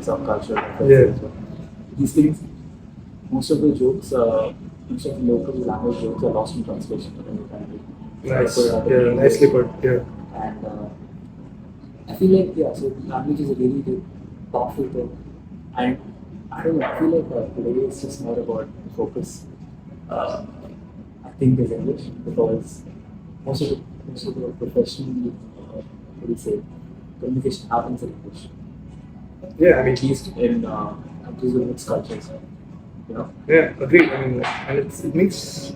subculture. Yeah. These things, most of the jokes, most of the local language jokes are lost in translation. Nice. Yeah, nicely put. Yeah. And I feel like, yeah, so language is a really big, powerful thing. And I don't know, I feel like today it's just more about focus. Uh, I think is English because most of the professional, what do you say, communication happens in English. Yeah, I mean, At least in countries with mixed cultures, you know. yeah, agreed. I mean, and it makes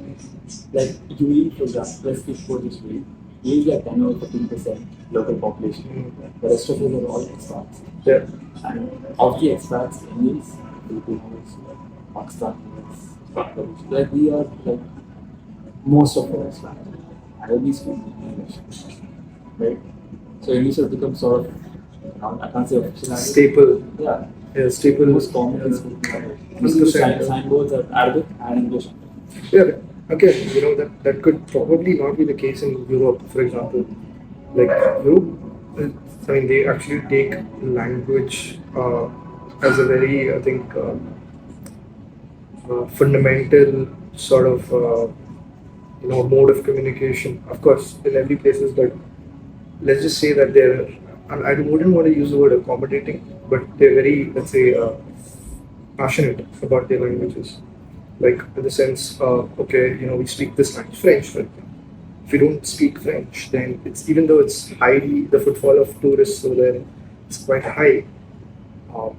Like U.A.E, for example, let's speak for just U.A.E. U.A.E is like 10 or 15% local population. The rest of it are all expats. yeah, And of the expats, Indians, Filipinos, Pakistanis, Bangladesh, like we are like most of our expats. I only speak English, right? So English has become sort of, I can't say official language. staple. Yeah, Yeah, staple. most commonly spoken language. Usually the signboards are Arabic and English. Yeah, again, that could probably not be the case in Europe, for example. Like Europe, I mean, they actually take language as a very, I think, fundamental sort of mode of communication. Of course, in every places, but let's just say that they're. And I wouldn't want to use the word accommodating, but they're very, let's say, passionate about their languages. Like in the sense, okay, we speak this language, French, for example. If you don't speak French, then it's even though it's highly the footfall of tourists over there is quite high. Um,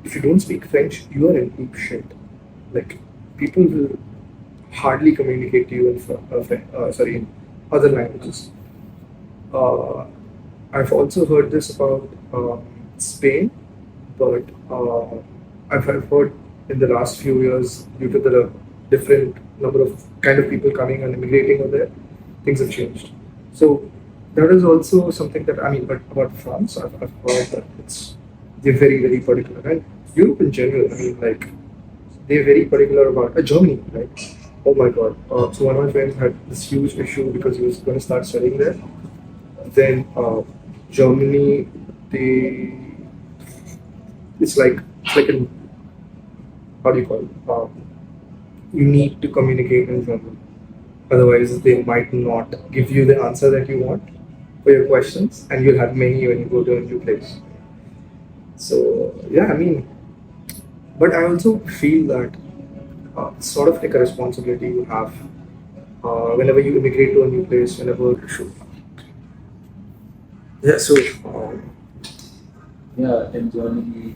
if you don't speak French, you are in deep shit. Like people will hardly communicate to you in in other languages. Uh, I've also heard this about Spain, but I've heard in the last few years, due to the different number of kind of people coming and immigrating over there, things have changed. So that is also something that I mean, but about France, I've heard that they're very very particular, and Europe in general. I mean, like they're very particular about Germany, right? Oh my God! So one of my friends had this huge issue because he was going to start studying there. Then Germany, they it's like an how do you call it? You need to communicate in German. Otherwise, they might not give you the answer that you want for your questions, and you'll have many when you go to a new place. So yeah, I mean, but I also feel that it's sort of like a responsibility you have whenever you immigrate to a new place, whenever you should. Yeah, so Yeah, in Germany,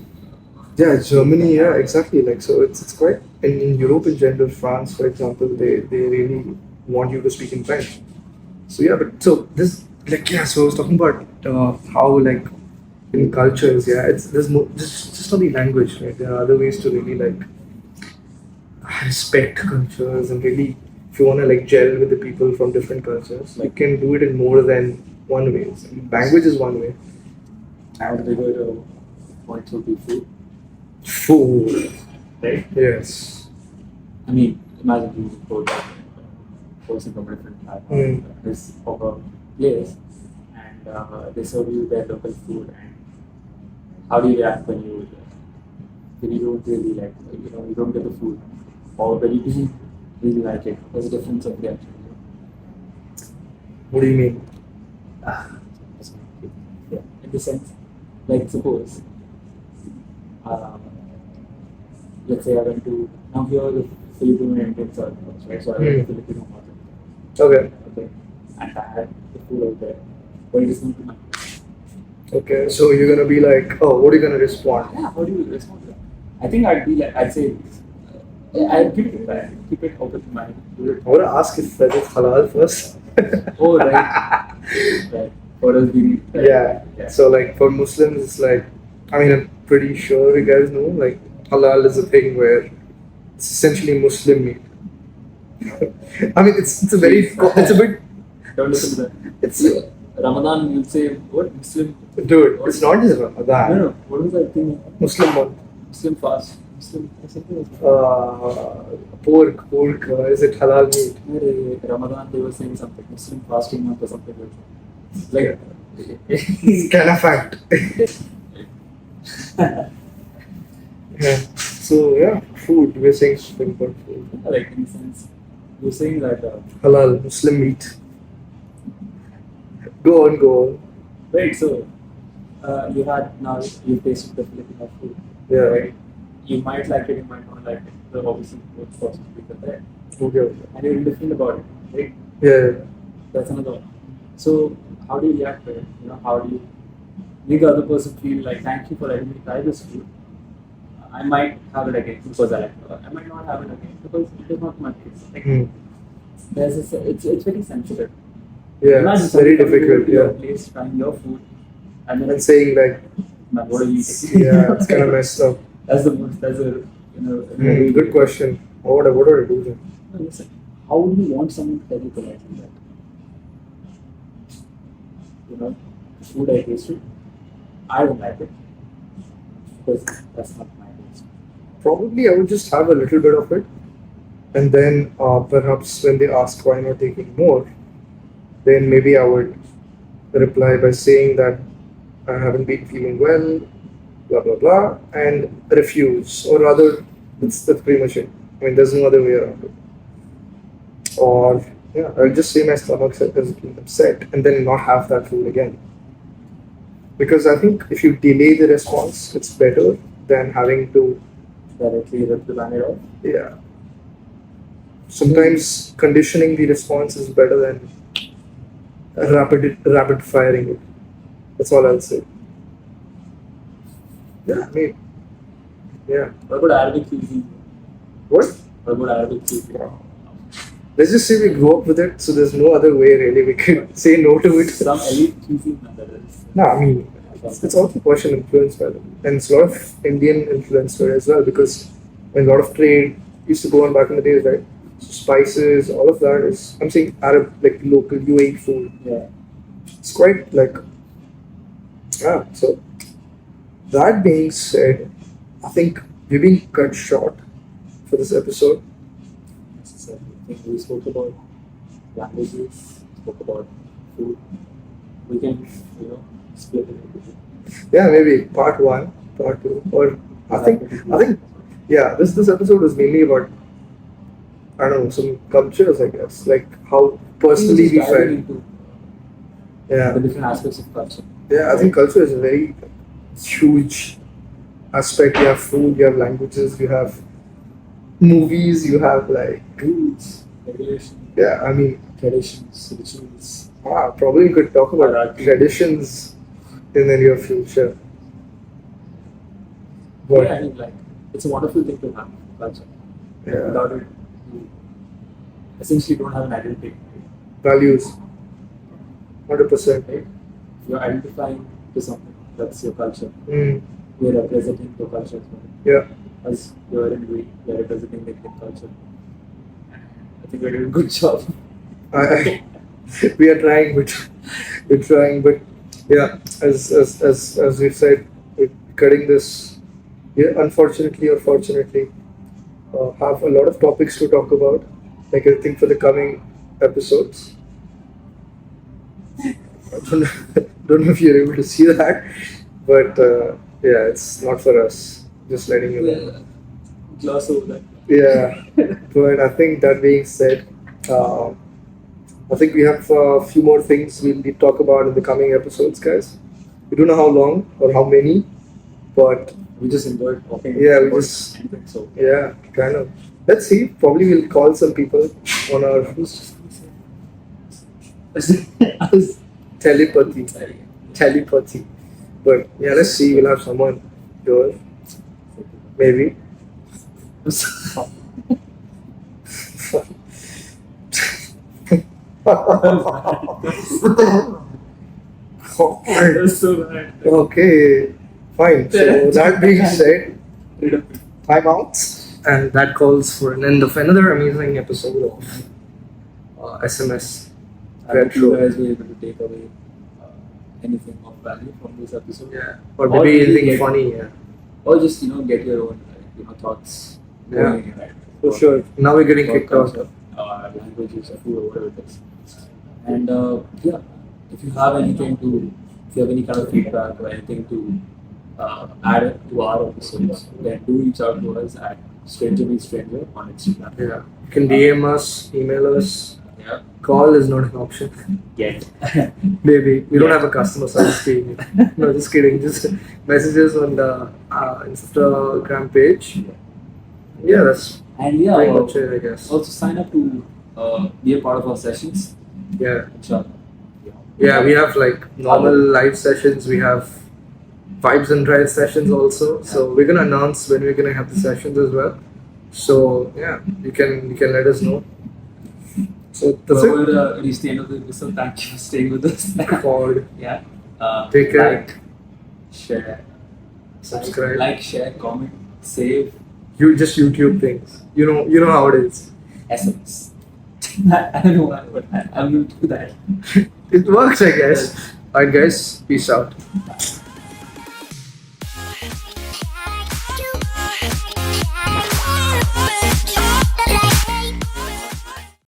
yeah, Germany, yeah, exactly. Like so, it's quite in Europe in general. France, for example, they really want you to speak in French. So yeah, but so this like yeah. So I was talking about how like in cultures, yeah, it's there's more just not the language, right? There are other ways to really like respect cultures and really if you want to like gel with the people from different cultures, you can do it in more than one way. I mean, language is one way. and the bigger point would be food, Food, right? yes. I mean, imagine you go to a person from a different background, this of a place, and they serve you their local food, and how do you react when you don't really like, you don't get the food, or when you do really like it? There's a difference of reaction. What do you mean? Yeah, in the sense, like suppose, um, let's say I went to, now here the Filipino and Indian are close, right? So I went to Filipino market, Okay. okay, and I had the food out there, but it is not enough. Okay, so you're gonna be like, oh, what are you gonna respond? Yeah, how do you respond to that? I think I'd be like, I'd say, I'd keep it back, keep it open to mind. Do it. I wanna ask if that is halal first. Oh, right. Right. For us, we Yeah. So like for Muslims, it's like, I mean, I'm pretty sure you guys know, like halal is a thing where it's essentially Muslim meat. I mean, it's a very, it's a bit, Don't listen to that. it's, Ramadan, you'd say, what? Muslim? dude, it's not just Ramadan. No. What was that thing? Muslim month. Muslim fast. Muslim, something like that. Pork, is it halal meat? Ramadan, they were saying something. Muslim fasting month or something like that. Like, It's kind of fact. Yeah. So yeah, food. We're saying something about food. Like in a sense, you're saying that Halal, Muslim meat. Go on, go on. right. So you had now you tasted the Filipino food. Yeah. Right. You might like it, you might not like it. So obviously both possibilities are there, Okay. and you're indifferent about it, right? Yeah. That's another one. So how do you react to it? How do you make the other person feel like thank you for letting me try this food? I might have it again because I like it. I might not have it again because it is not my taste. Like, Hmm. it's very sensitive. Yeah. Imagine It's very somebody coming over difficult. to your Yeah. place trying your food and then And saying like, man, what are you eating? yeah, it's kind of messed up. That's the most. That's a Good question. What would I do then? No, listen, how would you want someone to tell you politely that the food I tasted, I don't like it because that's not my taste. Probably I would just have a little bit of it, and then perhaps when they ask why not taking more, then maybe I would reply by saying that I haven't been feeling well, blah blah blah, and refuse, or rather, that's pretty much it. I mean, there's no other way around it. Or yeah, I'll just say my stomach has been upset, and then not have that food again. Because I think if you delay the response, it's better than having to, Directly reprimand it off. yeah. Sometimes conditioning the response is better than rapid firing it. That's all I'll say. Yeah, I mean, yeah. What about Arabic cuisine? What? What about Arabic cuisine? Let's just say we grew up with it, so there's no other way really we can say no to it. Some elite cuisine that is. No, I mean, it's also Persian influence by them. And it's a lot of Indian influence for it as well because when a lot of trade used to go on back in the days, right? So spices, all of that is, I'm saying Arab, like local U.A.E food. Yeah. It's quite like, so that being said, I think we're being cut short for this episode. So I think we spoke about languages, spoke about food. We can, split it into two. Yeah, maybe part one, part two, or I think, yeah, this episode was mainly about, I don't know, some cultures, I guess, like how personally we Diving felt. into Yeah, the different aspects of culture. yeah, I think culture is a very huge aspect. You have food, you have languages, you have movies, you have like, Rules, regulations, yeah, I mean, traditions, rituals. probably you could talk about Hierarchy. traditions in the near future. But Yeah, I mean, like, it's a wonderful thing to have, culture. yeah, Without it, you essentially don't have an identity. values, 100%. Right? You're identifying to something. That's your culture. Mm, You're representing your culture as well. yeah, As you're in we, you're representing the Indian culture. I think we're doing a good job. I we are trying, but we're trying, but yeah, as we've said, we're cutting this. Yeah, unfortunately or fortunately, have a lot of topics to talk about. Like I think for the coming episodes. I don't know if you're able to see that, but yeah, it's not for us. Just letting you know. Gloss over that. Yeah, but I think that being said, I think we have a few more things we'll need to talk about in the coming episodes, guys. We don't know how long or how many, but We just enjoyed talking. yeah, we about just anything, so yeah, kind of. Let's see. Probably we'll call some people on our telepathy. But yeah, let's see. We'll have someone here, maybe. That's so bad. Okay, fine. So that being said, time out, and that calls for an end of another amazing episode of SmS. I hope you guys were able to take away anything of value from this episode. Yeah, or Or maybe maybe anything get- funny. Yeah, Or just get your own thoughts Yeah. going in your head. for sure. Now we're getting kicked out. Culture, languages, or food, or whatever it is. And yeah, if you have any kind of feedback or anything to add it to our episodes, then do reach out to us at StrangerMeetStranger on Instagram. Yeah. You can DM us, email us. Yeah. Call is not an option. Yet. Maybe. We don't Yeah. have a customer service team. No, just kidding. Just messages on the Instagram page. Yeah, that's And yeah, pretty much it, I guess. also sign up to be a part of our sessions. Yeah. Inshallah. Yeah, we have like normal live sessions. We have vibes and drive sessions also. So we're gonna announce when we're gonna have the sessions as well. So yeah, you can let us know. So that's Well, it. we'll reach the end of the episode. Thank you for staying with us. Forward. Yeah. Take care. Like, share, Subscribe. Like, share, comment, save, You just YouTube things. You know how it is. SMS. I don't know why, but I will do that. It works, I guess. Alright, guys. Peace out.